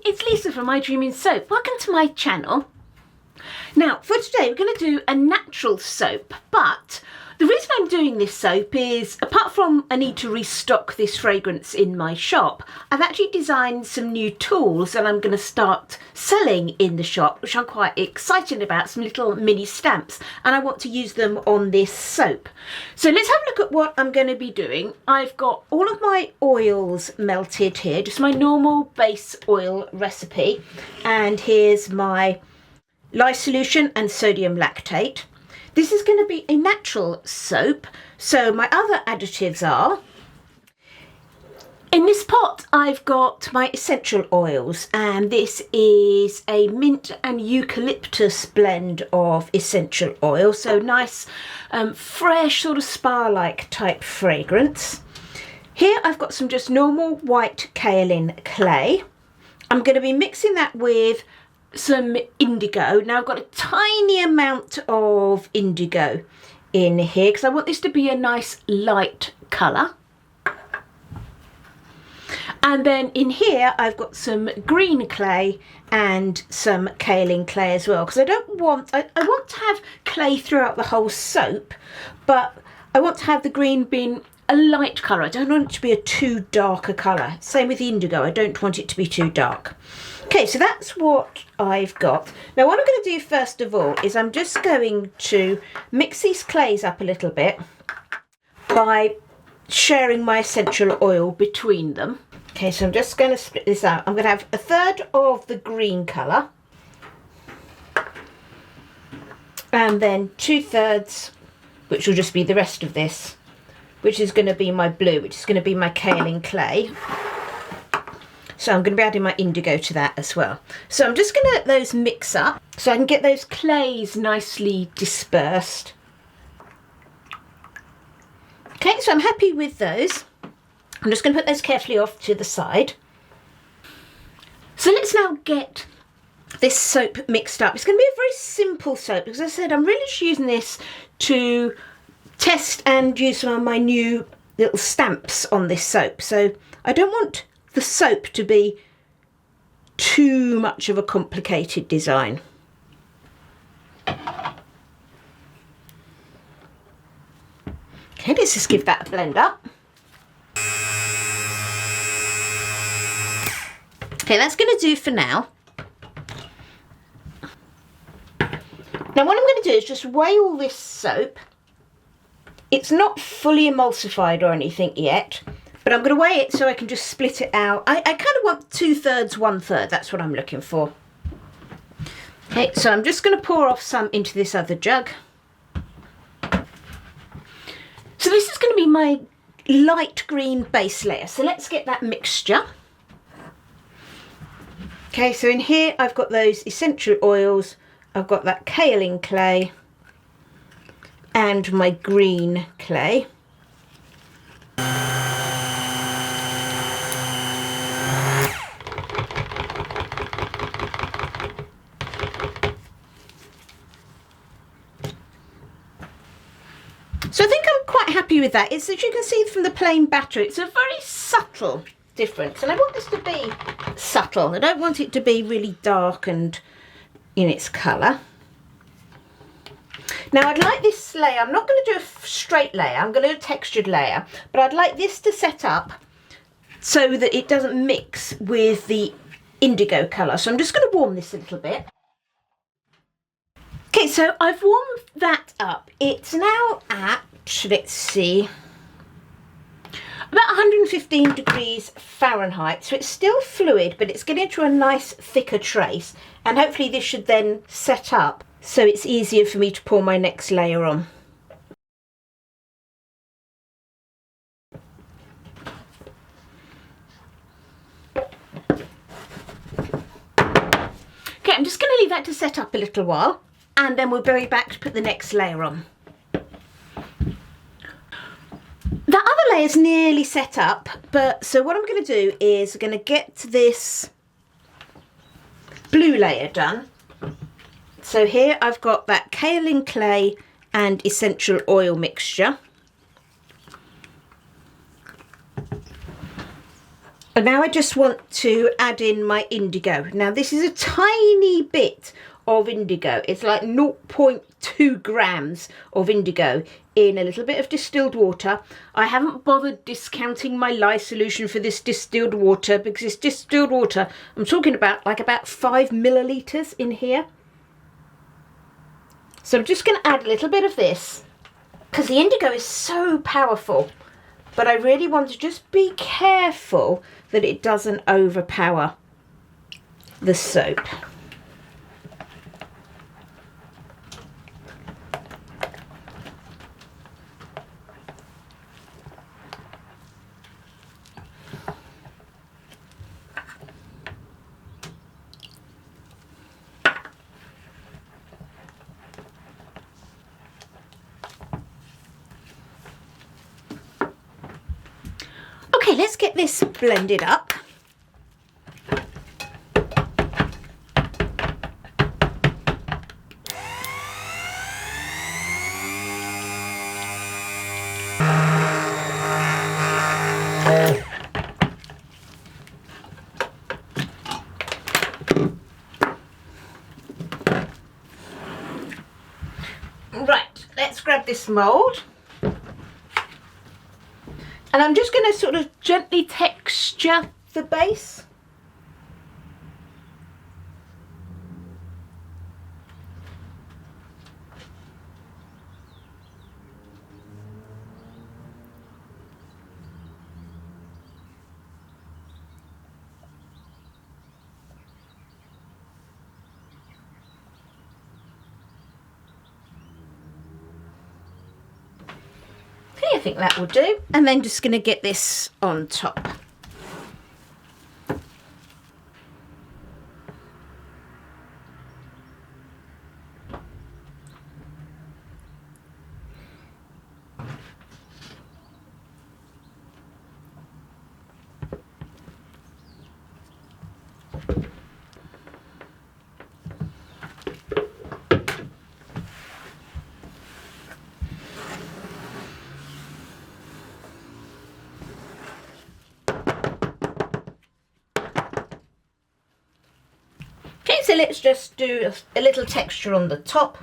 it's Lisa from My Dreaming Soap. Welcome to my channel. Now, for today we're going to do a natural soap, but the reason I'm doing this soap is, apart from I need to restock this fragrance in my shop, I've actually designed some new tools that I'm going to start selling in the shop, which I'm quite excited about, some little mini stamps, and I want to use them on this soap. So let's have a look at what I'm going to be doing. I've got all of my oils melted here, just my normal base oil recipe, and here's my lye solution and sodium lactate. This is going to be a natural soap, so my other additives are, in this pot I've got my essential oils, and this is a mint and eucalyptus blend of essential oil, so nice fresh sort of spa-like type fragrance. Here I've got some just normal white kaolin clay. I'm going to be mixing that with some indigo. Now I've got a tiny amount of indigo in here because I want this to be a nice light colour. And then in here I've got some green clay and some kaolin clay as well, because I want to have clay throughout the whole soap, but I want to have the green being a light colour. I don't want it to be a too dark a colour. Same with the indigo, I don't want it to be too dark. Okay, so that's what I've got. Now what I'm going to do first of all is I'm just going to mix these clays up a little bit by sharing my essential oil between them. Okay, so I'm just going to split this out. I'm going to have a third of the green colour and then 2/3, which will just be the rest of this, which is going to be my blue, which is going to be my kaolin clay. So I'm going to be adding my indigo to that as well. So I'm just going to let those mix up so I can get those clays nicely dispersed. Okay, so I'm happy with those. I'm just going to put those carefully off to the side. So let's now get this soap mixed up. It's going to be a very simple soap because, as I said, I'm really just using this to test and use some of my new little stamps on this soap. So I don't want the soap to be too much of a complicated design. Okay, let's just give that a blend up. Okay, that's going to do for now. Now what I'm going to do is just weigh all this soap. It's not fully emulsified or anything yet, but I'm going to weigh it so I can just split it out. I kind of want 2/3, 1/3. That's what I'm looking for. Okay, so I'm just going to pour off some into this other jug. So this is going to be my light green base layer. So let's get that mixture. Okay, so in here I've got those essential oils. I've got that kaolin clay and my green clay. So I think I'm quite happy with that. It's, as you can see from the plain batter, it's a very subtle difference. And I want this to be subtle. I don't want it to be really dark and in its colour. Now I'd like this layer, I'm not going to do a straight layer, I'm going to do a textured layer, but I'd like this to set up so that it doesn't mix with the indigo colour. So I'm just going to warm this a little bit. Okay, so I've warmed that up. It's now at, let's see, about 115 degrees Fahrenheit. So it's still fluid, but it's getting into a nice thicker trace. And hopefully this should then set up so it's easier for me to pour my next layer on. Okay, I'm just going to leave that to set up a little while, and then we'll be back to put the next layer on. That other layer is nearly set up, but so what I'm going to do is I'm going to get this blue layer done. So here I've got that kaolin clay and essential oil mixture. And now I just want to add in my indigo. Now this is a tiny bit of indigo. It's like 0.2 grams of indigo in a little bit of distilled water. I haven't bothered discounting my lye solution for this distilled water because it's distilled water. I'm talking about like about 5 millilitres in here. So I'm just going to add a little bit of this because the indigo is so powerful. But I really want to just be careful that it doesn't overpower the soap. Okay, let's get this blended up. Right, let's grab this mould. And I'm just going to sort of gently texture the base. I think that will do. And then just going to get this on top. Okay, so let's just do a little texture on the top.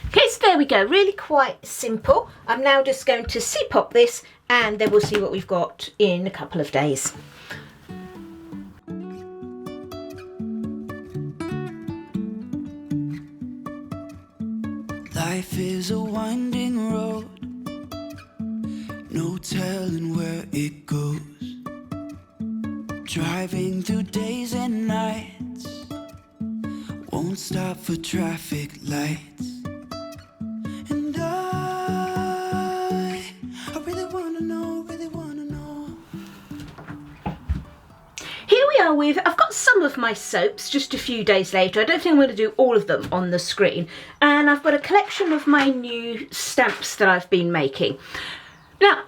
Okay, so there we go, really quite simple. I'm now just going to pop this and then we'll see what we've got in a couple of days. Life is a winding road, no telling where it goes. Driving through days and nights, won't stop for traffic lights. And I really wanna know, Here we are with, I've got some of my soaps just a few days later. I don't think I'm going to do all of them on the screen. And I've got a collection of my new stamps that I've been making. Now,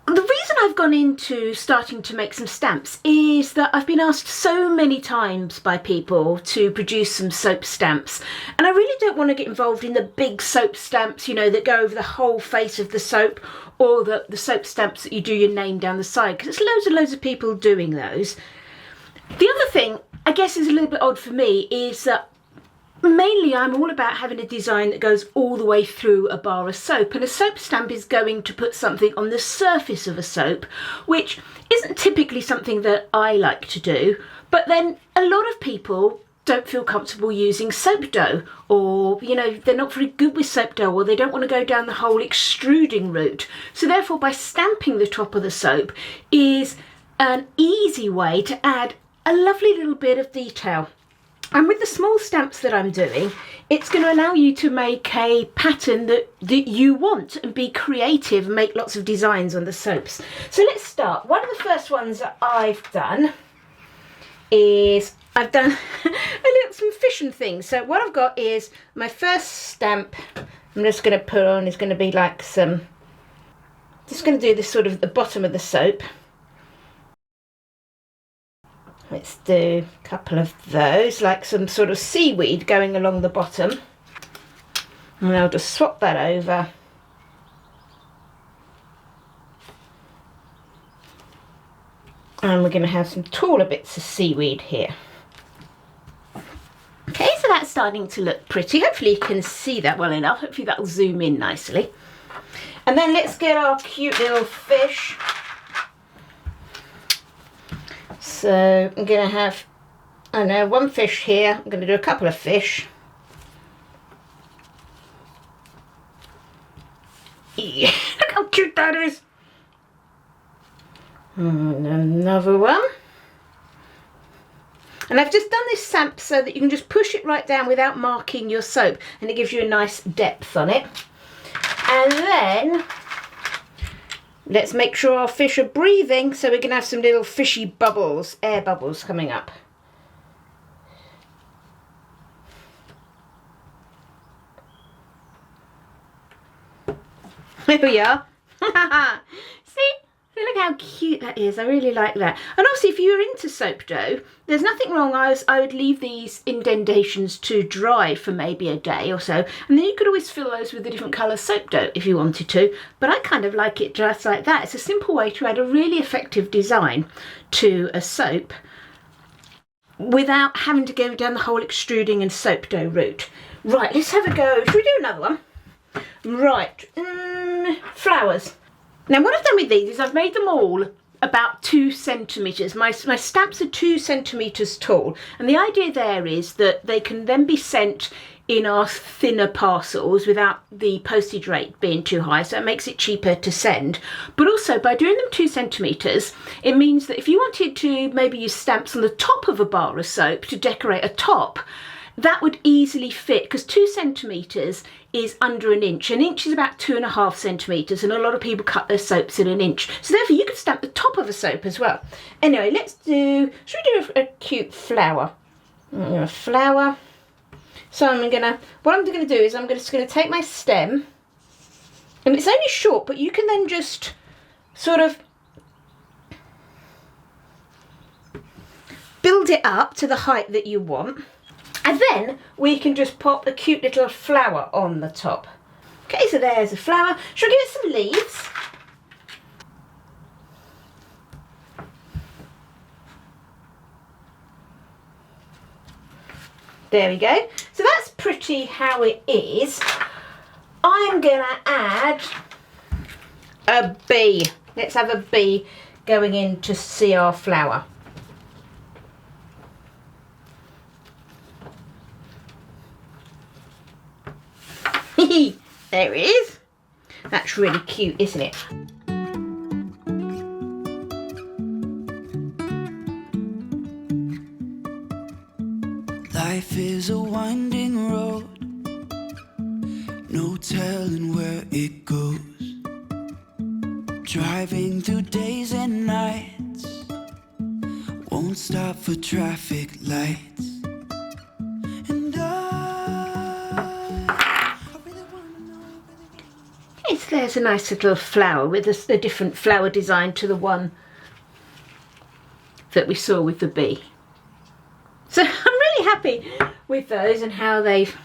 the reason I've gone into starting to make some stamps is that I've been asked so many times by people to produce some soap stamps, and I really don't want to get involved in the big soap stamps, you know, that go over the whole face of the soap, or the soap stamps that you do your name down the side, because there's loads and loads of people doing those. The other thing, I guess, is a little bit odd for me is that mainly I'm all about having a design that goes all the way through a bar of soap, and a soap stamp is going to put something on the surface of a soap, which isn't typically something that I like to do. But then a lot of people don't feel comfortable using soap dough, or, you know, they're not very good with soap dough, or they don't want to go down the whole extruding route. So therefore, by stamping the top of the soap is an easy way to add a lovely little bit of detail. And with the small stamps that I'm doing, it's going to allow you to make a pattern that you want and be creative and make lots of designs on the soaps. So let's start. One of the first ones that I've done is I've done some fish and things. So what I've got is my first stamp I'm just going to put on is going to be like some Just going to do this sort of at the bottom of the soap. Let's do a couple of those, like some sort of seaweed going along the bottom. And I'll just swap that over. And we're going to have some taller bits of seaweed here. Okay, so that's starting to look pretty. Hopefully you can see that well enough. Hopefully that'll zoom in nicely. And then let's get our cute little fish. So I'm going to have, I don't know, one fish here. I'm going to do a couple of fish. Yeah, look how cute that is. And another one. And I've just done this samp so that you can just push it right down without marking your soap, and it gives you a nice depth on it. And then let's make sure our fish are breathing, so we're going to have some little fishy bubbles, air bubbles coming up. There we are. See? Look how cute that is. I really like that. And obviously if you're into soap dough, there's nothing wrong. I would leave these indentations to dry for maybe a day or so, and then you could always fill those with a different colour soap dough if you wanted to. But I kind of like it just like that. It's a simple way to add a really effective design to a soap without having to go down the whole extruding and soap dough route. Right, let's have a go. Should we do another one? Right, flowers. Now what I've done with these is I've made them all about 2 centimetres. My stamps are 2 centimetres tall, and the idea there is that they can then be sent in our thinner parcels without the postage rate being too high, so it makes it cheaper to send. But also by doing them 2 centimetres, it means that if you wanted to maybe use stamps on the top of a bar of soap to decorate a top, that would easily fit, because 2 centimetres is under an inch. An inch is about 2.5 centimetres, and a lot of people cut their soaps in an inch. So therefore you could stamp the top of a soap as well. Anyway, should we do a cute flower? A flower. So what I'm gonna do is I'm just gonna take my stem, and it's only short, but you can then just sort of build it up to the height that you want. And then we can just pop a cute little flower on the top. Okay, so there's a flower. Shall we give it some leaves? There we go. So that's pretty how it is. I'm gonna add a bee. Let's have a bee going in to see our flower. There it is. That's really cute, isn't it? Life is a winding road, no telling where it goes. Driving through days and nights, won't stop for traffic lights. There's a nice little flower with a different flower design to the one that we saw with the bee. So I'm really happy with those and how they've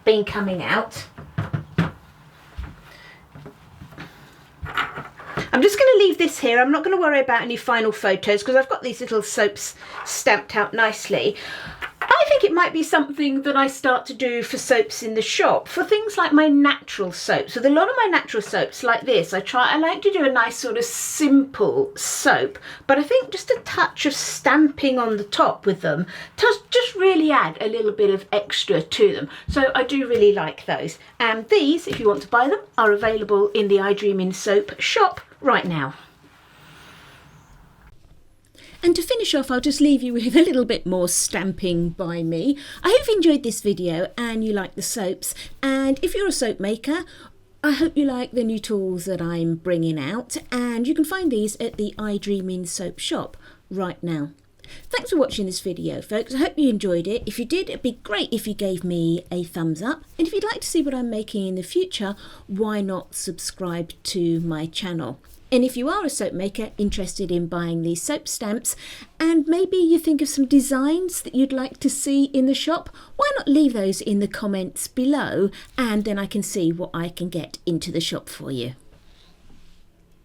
been coming out. I'm just going to leave this here. I'm not going to worry about any final photos because I've got these little soaps stamped out nicely. I think it might be something that I start to do for soaps in the shop, for things like my natural soaps. With a lot of my natural soaps like this, I like to do a nice sort of simple soap, but I think just a touch of stamping on the top with them does just really add a little bit of extra to them. So I do really like those. And these, if you want to buy them, are available in the I Dream in Soap shop right now. And to finish off, I'll just leave you with a little bit more stamping by me. I hope you enjoyed this video and you like the soaps. And if you're a soap maker, I hope you like the new tools that I'm bringing out. And you can find these at the I Dream in Soap shop right now. Thanks for watching this video, folks. I hope you enjoyed it. If you did, it'd be great if you gave me a thumbs up. And if you'd like to see what I'm making in the future, why not subscribe to my channel? And if you are a soap maker interested in buying these soap stamps, and maybe you think of some designs that you'd like to see in the shop, why not leave those in the comments below, and then I can see what I can get into the shop for you.